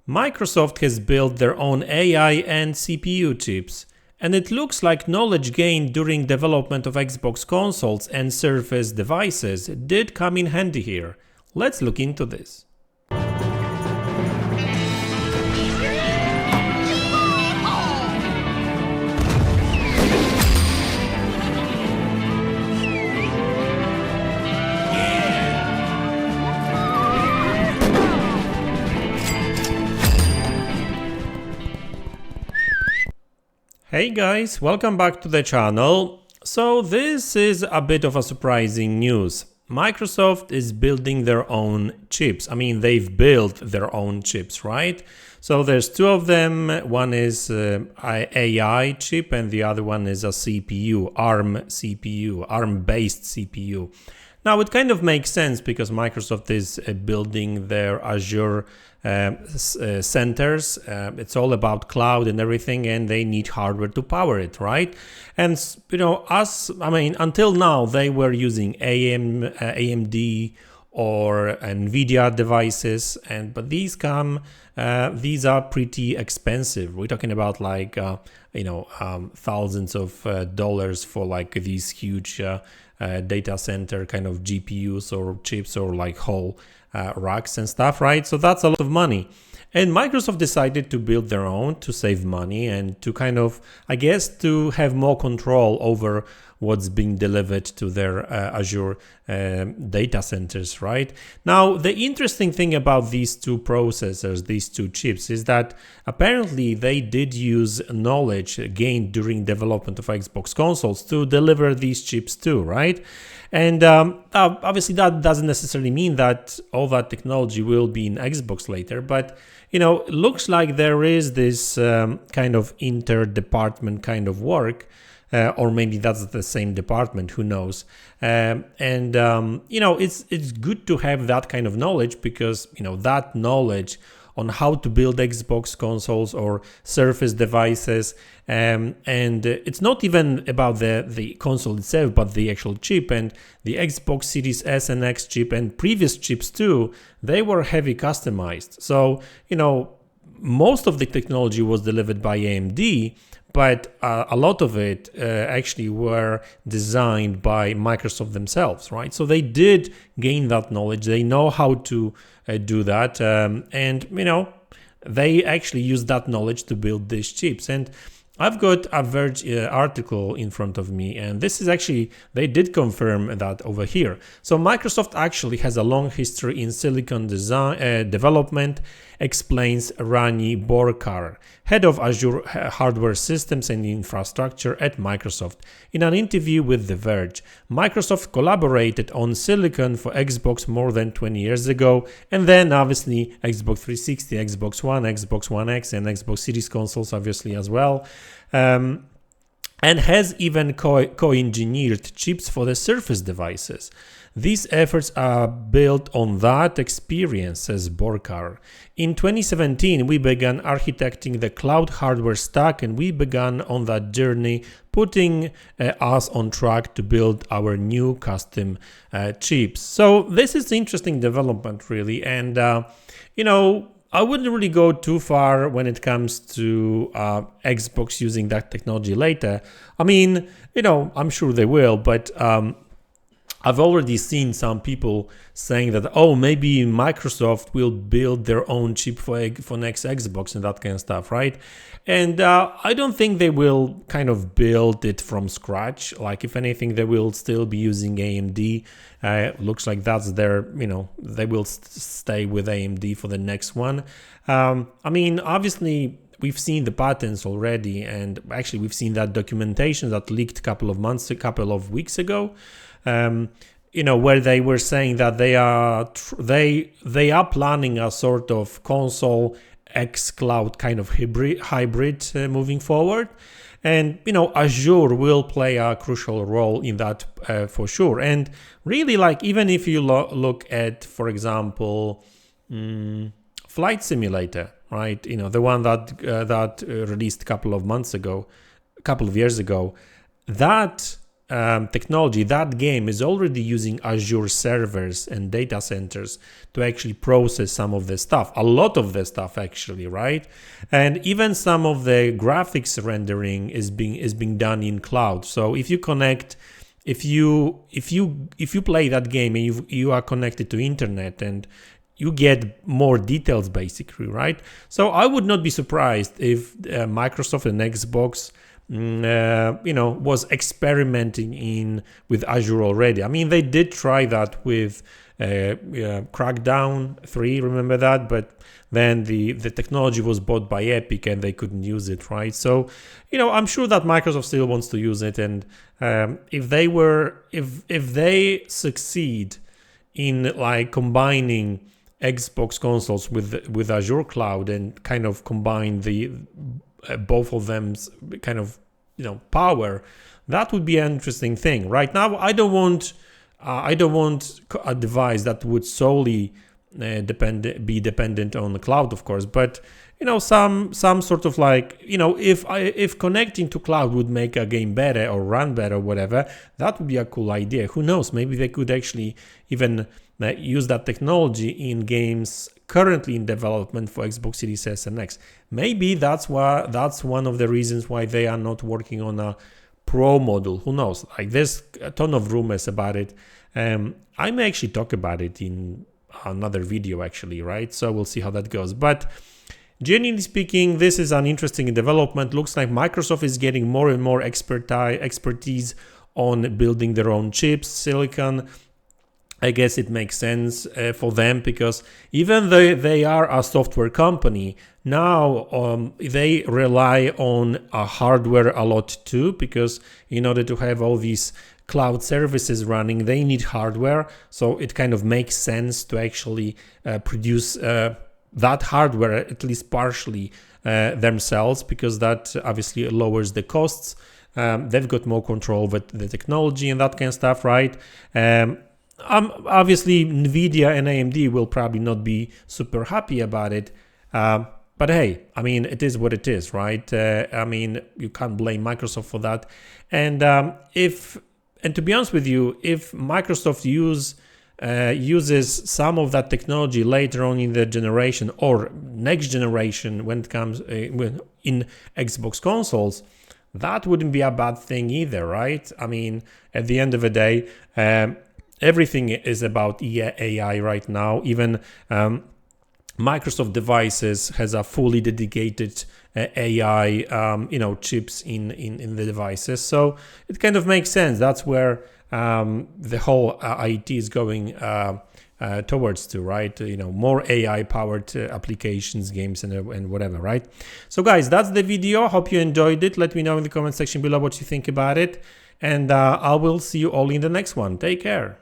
Microsoft has built their own AI and CPU chips, and it looks like knowledge gained during development of Xbox consoles and Surface devices did come in handy here. Let's look into this. Hey guys, welcome back to the channel. So this is a bit of a surprising news. Microsoft is building their own chips. I mean, they've built their own chips, right? So there's two of them. One is an AI chip and the other one is a CPU, ARM CPU, ARM-based CPU. Now it kind of makes sense because Microsoft is building their Azure centers. It's all about cloud and everything, and they need hardware to power it, right? And until now they were using AMD or NVIDIA devices, but these are pretty expensive. We're talking about like thousands of dollars for like these huge data center kind of GPUs or chips or like whole racks and stuff, right? So that's a lot of money. And Microsoft decided to build their own to save money and to kind of, I guess, to have more control over what's being delivered to their Azure data centers, right? Now, the interesting thing about these two processors, these two chips, is that apparently they did use knowledge gained during development of Xbox consoles to deliver these chips too, right? And obviously that doesn't necessarily mean that all that technology will be in Xbox later, but it looks like there is this kind of inter-department kind of work, or maybe that's the same department, who knows. It's good to have that kind of knowledge because, that knowledge on how to build Xbox consoles or Surface devices. And it's not even about the console itself, but the actual chip, and the Xbox Series S and X chip and previous chips too, they were heavy customized. So, most of the technology was delivered by AMD, but a lot of it actually were designed by Microsoft themselves, right? So they did gain that knowledge. They know how to do that. They actually use that knowledge to build these chips. And I've got a Verge article in front of me, and this is actually, they did confirm that over here. So Microsoft actually has a long history in silicon design development, explains Rani Borkar, head of Azure hardware systems and infrastructure at Microsoft. In an interview with The Verge, Microsoft collaborated on silicon for Xbox more than 20 years ago, and then obviously Xbox 360, Xbox One, Xbox One X, and Xbox Series consoles obviously as well. And has even co-engineered chips for the Surface devices. These efforts are built on that experience, says Borkar. In 2017, we began architecting the cloud hardware stack, and we began on that journey, putting us on track to build our new custom chips. So this is interesting development, really, and I wouldn't really go too far when it comes to Xbox using that technology later. I mean, I'm sure they will, but I've already seen some people saying that, maybe Microsoft will build their own chip for next Xbox and that kind of stuff, right? And I don't think they will kind of build it from scratch. Like, if anything, they will still be using AMD. Looks like that's their, they will stay with AMD for the next one. Obviously, we've seen the patents already, and actually we've seen that documentation that leaked a couple of weeks ago. Where they were saying that they are planning a sort of console X cloud kind of hybrid moving forward. And, Azure will play a crucial role in that for sure. And really, like, even if you look at, for example, Flight Simulator, right? The one that released a couple of years ago, that technology, that game is already using Azure servers and data centers to actually process some of the stuff, a lot of the stuff actually, right? And even some of the graphics rendering is being done in cloud. So if you connect, if you play that game and you are connected to internet, and you get more details basically, right? So I would not be surprised if Microsoft and Xbox was experimenting with Azure already. I mean, they did try that with Crackdown 3, remember that? But then the technology was bought by Epic and they couldn't use it, right? So, I'm sure that Microsoft still wants to use it, and if they succeed in like combining Xbox consoles with Azure Cloud and kind of combine the both of them's kind of power, that would be an interesting thing. Right now, I don't want a device that would solely be dependent on the cloud, of course, but some sort of like, if connecting to cloud would make a game better or run better or whatever, that would be a cool idea. Who knows, maybe they could actually even use that technology in games currently in development for Xbox Series S and X. Maybe that's one of the reasons why they are not working on a Pro model. Who knows? Like, there's a ton of rumors about it. I may actually talk about it in another video actually, right? So we'll see how that goes. But generally speaking, this is an interesting development. Looks like Microsoft is getting more and more expertise on building their own chips, silicon. I guess it makes sense for them, because even though they are a software company, now they rely on hardware a lot too, because in order to have all these cloud services running, they need hardware. So it kind of makes sense to actually produce that hardware, at least partially, themselves, because that obviously lowers the costs. They've got more control with the technology and that kind of stuff, right? Obviously, NVIDIA and AMD will probably not be super happy about it. But hey, I mean, it is what it is, right? I mean, you can't blame Microsoft for that. And to be honest with you, if Microsoft uses some of that technology later on in the generation or next generation when it comes in Xbox consoles, that wouldn't be a bad thing either, right? I mean, at the end of the day, everything is about AI right now. Even Microsoft devices has a fully dedicated AI, chips in the devices. So it kind of makes sense. That's where the whole IT is going towards to, right? More AI powered applications, games, and whatever, right? So guys, that's the video. Hope you enjoyed it. Let me know in the comment section below what you think about it. And I will see you all in the next one. Take care.